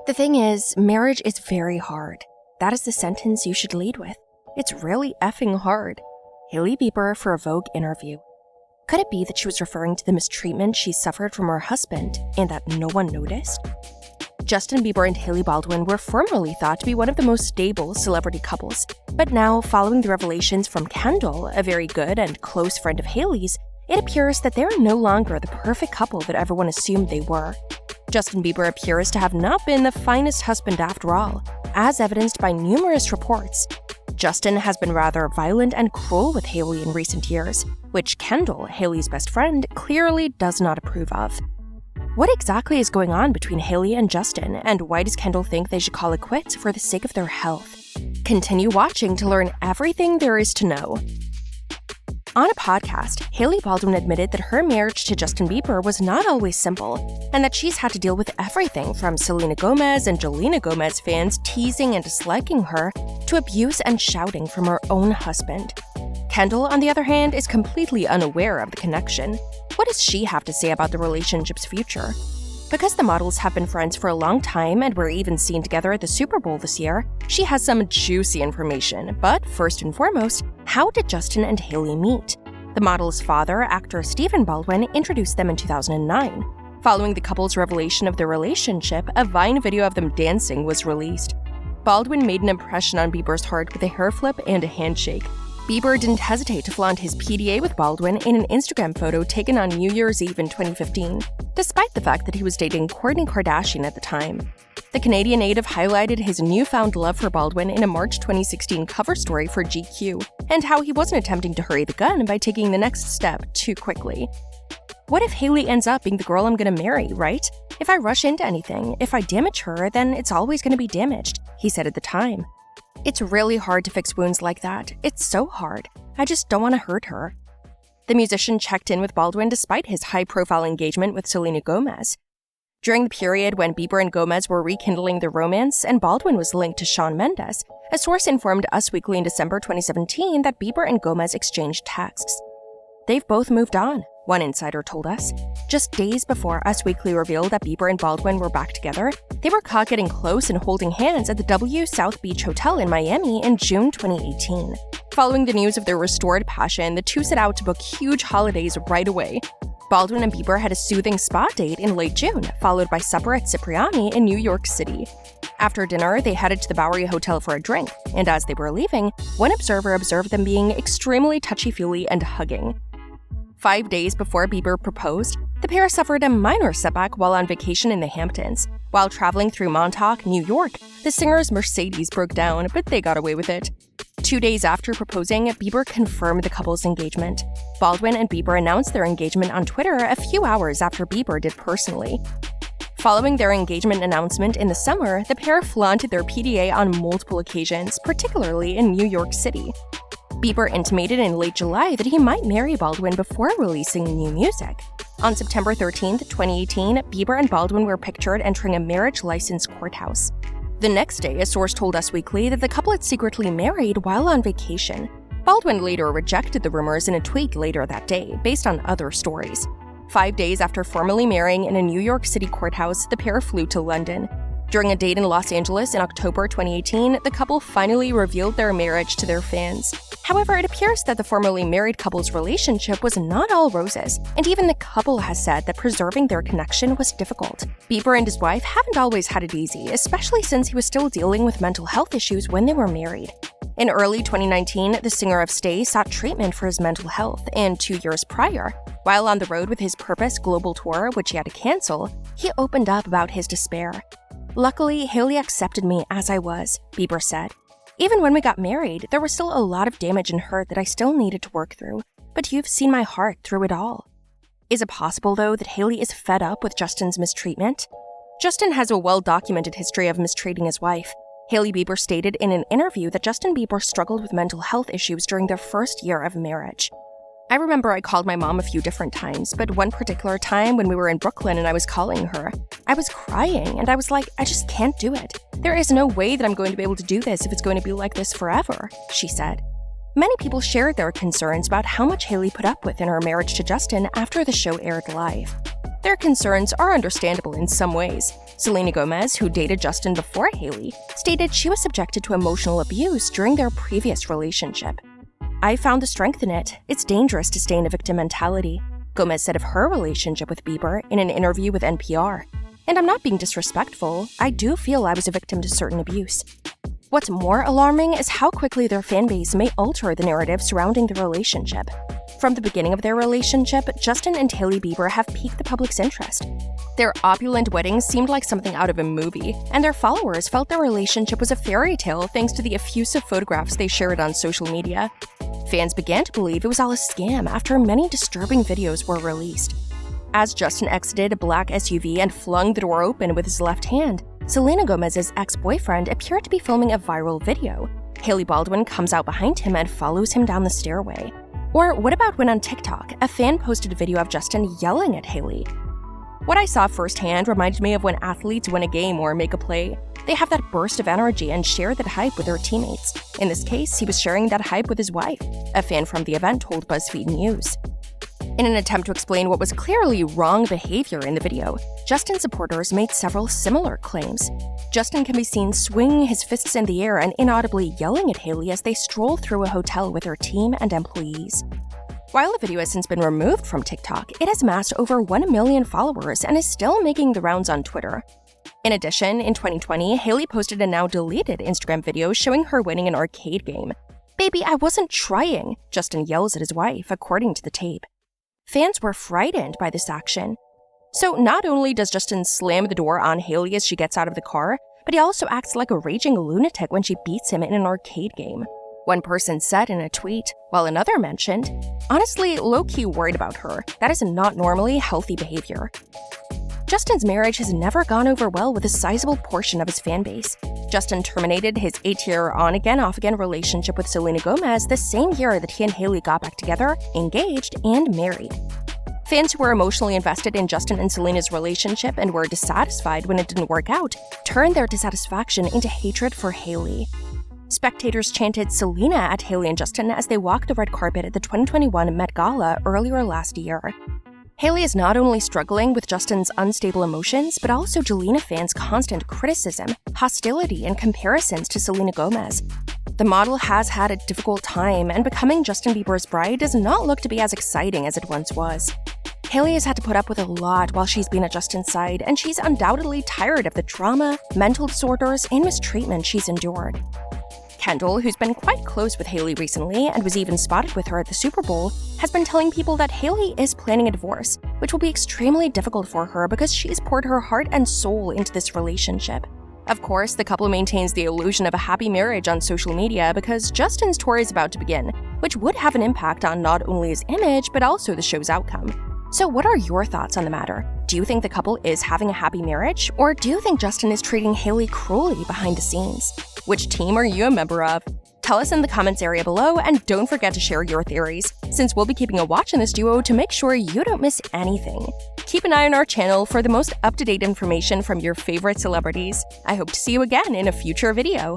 The thing is, marriage is very hard. That is the sentence you should lead with. It's really effing hard. Hailey Bieber for a Vogue interview. Could it be that she was referring to the mistreatment she suffered from her husband and that no one noticed? Justin Bieber and Hailey Baldwin were formerly thought to be one of the most stable celebrity couples, but now, following the revelations from Kendall, a very good and close friend of Hailey's, it appears that they are no longer the perfect couple that everyone assumed they were. Justin Bieber appears to have not been the finest husband after all, as evidenced by numerous reports. Justin has been rather violent and cruel with Hailey in recent years, which Kendall, Hailey's best friend, clearly does not approve of. What exactly is going on between Hailey and Justin, and why does Kendall think they should call it quits for the sake of their health? Continue watching to learn everything there is to know. On a podcast, Hailey Baldwin admitted that her marriage to Justin Bieber was not always simple, and that she's had to deal with everything from Selena Gomez and Jelena Gomez fans teasing and disliking her to abuse and shouting from her own husband. Kendall, on the other hand, is completely unaware of the connection. What does she have to say about the relationship's future? Because the models have been friends for a long time and were even seen together at the Super Bowl this year, she has some juicy information. But first and foremost, how did Justin and Hailey meet? The model's father, actor Stephen Baldwin, introduced them in 2009. Following the couple's revelation of their relationship, a Vine video of them dancing was released. Baldwin made an impression on Bieber's heart with a hair flip and a handshake. Bieber didn't hesitate to flaunt his PDA with Baldwin in an Instagram photo taken on New Year's Eve in 2015, despite the fact that he was dating Kourtney Kardashian at the time. The Canadian native highlighted his newfound love for Baldwin in a March 2016 cover story for GQ, and how he wasn't attempting to hurry the gun by taking the next step too quickly. What if Hailey ends up being the girl I'm gonna marry, right? If I rush into anything, if I damage her, then it's always gonna be damaged, he said at the time. It's really hard to fix wounds like that. It's so hard. I just don't want to hurt her. The musician checked in with Baldwin despite his high-profile engagement with Selena Gomez. During the period when Bieber and Gomez were rekindling their romance and Baldwin was linked to Shawn Mendes, a source informed Us Weekly in December 2017 that Bieber and Gomez exchanged texts. They've both moved on, one insider told us. Just days before Us Weekly revealed that Bieber and Baldwin were back together, they were caught getting close and holding hands at the W South Beach Hotel in Miami in June 2018. Following the news of their restored passion, the two set out to book huge holidays right away. Baldwin and Bieber had a soothing spa date in late June, followed by supper at Cipriani in New York City. After dinner, they headed to the Bowery Hotel for a drink, and as they were leaving, one observer observed them being extremely touchy-feely and hugging. 5 days before Bieber proposed, the pair suffered a minor setback while on vacation in the Hamptons. While traveling through Montauk, New York, the singer's Mercedes broke down, but they got away with it. 2 days after proposing, Bieber confirmed the couple's engagement. Baldwin and Bieber announced their engagement on Twitter a few hours after Bieber did personally. Following their engagement announcement in the summer, the pair flaunted their PDA on multiple occasions, particularly in New York City. Bieber intimated in late July that he might marry Baldwin before releasing new music. On September 13, 2018, Bieber and Baldwin were pictured entering a marriage license courthouse. The next day, a source told Us Weekly that the couple had secretly married while on vacation. Baldwin later rejected the rumors in a tweet later that day, based on other stories. 5 days after formally marrying in a New York City courthouse, the pair flew to London. During a date in Los Angeles in October 2018, the couple finally revealed their marriage to their fans. However, it appears that the formerly married couple's relationship was not all roses, and even the couple has said that preserving their connection was difficult. Bieber and his wife haven't always had it easy, especially since he was still dealing with mental health issues when they were married. In early 2019, the singer of Stay sought treatment for his mental health, and 2 years prior, while on the road with his Purpose global tour, which he had to cancel, he opened up about his despair. Luckily, Hailey accepted me as I was, Bieber said. Even when we got married, there was still a lot of damage and hurt that I still needed to work through, but you've seen my heart through it all. Is it possible, though, that Hailey is fed up with Justin's mistreatment? Justin has a well-documented history of mistreating his wife. Hailey Bieber stated in an interview that Justin Bieber struggled with mental health issues during their first year of marriage. I remember I called my mom a few different times, but one particular time when we were in Brooklyn and I was calling her, I was crying and I was like, I just can't do it. There is no way that I'm going to be able to do this if it's going to be like this forever, she said. Many people shared their concerns about how much Hailey put up with in her marriage to Justin after the show aired live. Their concerns are understandable in some ways. Selena Gomez, who dated Justin before Hailey, stated she was subjected to emotional abuse during their previous relationship. "I found the strength in it. It's dangerous to stay in a victim mentality," Gomez said of her relationship with Bieber in an interview with NPR. "And I'm not being disrespectful. I do feel I was a victim to certain abuse." What's more alarming is how quickly their fanbase may alter the narrative surrounding the relationship. From the beginning of their relationship, Justin and Hailey Bieber have piqued the public's interest. Their opulent wedding seemed like something out of a movie, and their followers felt their relationship was a fairy tale thanks to the effusive photographs they shared on social media. Fans began to believe it was all a scam after many disturbing videos were released. As Justin exited a black SUV and flung the door open with his left hand, Selena Gomez's ex-boyfriend appeared to be filming a viral video. Hailey Baldwin comes out behind him and follows him down the stairway. Or what about when on TikTok, a fan posted a video of Justin yelling at Hailey? What I saw firsthand reminded me of when athletes win a game or make a play. They have that burst of energy and share that hype with their teammates. In this case, he was sharing that hype with his wife, a fan from the event told BuzzFeed News. In an attempt to explain what was clearly wrong behavior in the video, Justin supporters made several similar claims. Justin can be seen swinging his fists in the air and inaudibly yelling at Hailey as they stroll through a hotel with her team and employees. While the video has since been removed from TikTok, it has amassed over 1 million followers and is still making the rounds on Twitter. In addition, in 2020, Hailey posted a now-deleted Instagram video showing her winning an arcade game. "Baby, I wasn't trying," Justin yells at his wife, according to the tape. Fans were frightened by this action. So not only does Justin slam the door on Hailey as she gets out of the car, but he also acts like a raging lunatic when she beats him in an arcade game. One person said in a tweet, while another mentioned, "Honestly, low-key worried about her. That is not normally healthy behavior." Justin's marriage has never gone over well with a sizable portion of his fanbase. Justin terminated his 8-year on-again, off-again relationship with Selena Gomez the same year that he and Hailey got back together, engaged, and married. Fans who were emotionally invested in Justin and Selena's relationship and were dissatisfied when it didn't work out turned their dissatisfaction into hatred for Hailey. Spectators chanted Selena at Hailey and Justin as they walked the red carpet at the 2021 Met Gala earlier last year. Hailey is not only struggling with Justin's unstable emotions, but also Jelena fans' constant criticism, hostility, and comparisons to Selena Gomez. The model has had a difficult time, and becoming Justin Bieber's bride does not look to be as exciting as it once was. Hailey has had to put up with a lot while she's been at Justin's side, and she's undoubtedly tired of the trauma, mental disorders, and mistreatment she's endured. Kendall, who's been quite close with Hailey recently and was even spotted with her at the Super Bowl, has been telling people that Hailey is planning a divorce, which will be extremely difficult for her because she's poured her heart and soul into this relationship. Of course, the couple maintains the illusion of a happy marriage on social media because Justin's tour is about to begin, which would have an impact on not only his image but also the show's outcome. So what are your thoughts on the matter? Do you think the couple is having a happy marriage, or do you think Justin is treating Hailey cruelly behind the scenes? Which team are you a member of? Tell us in the comments area below, and don't forget to share your theories, since we'll be keeping a watch on this duo to make sure you don't miss anything. Keep an eye on our channel for the most up-to-date information from your favorite celebrities. I hope to see you again in a future video.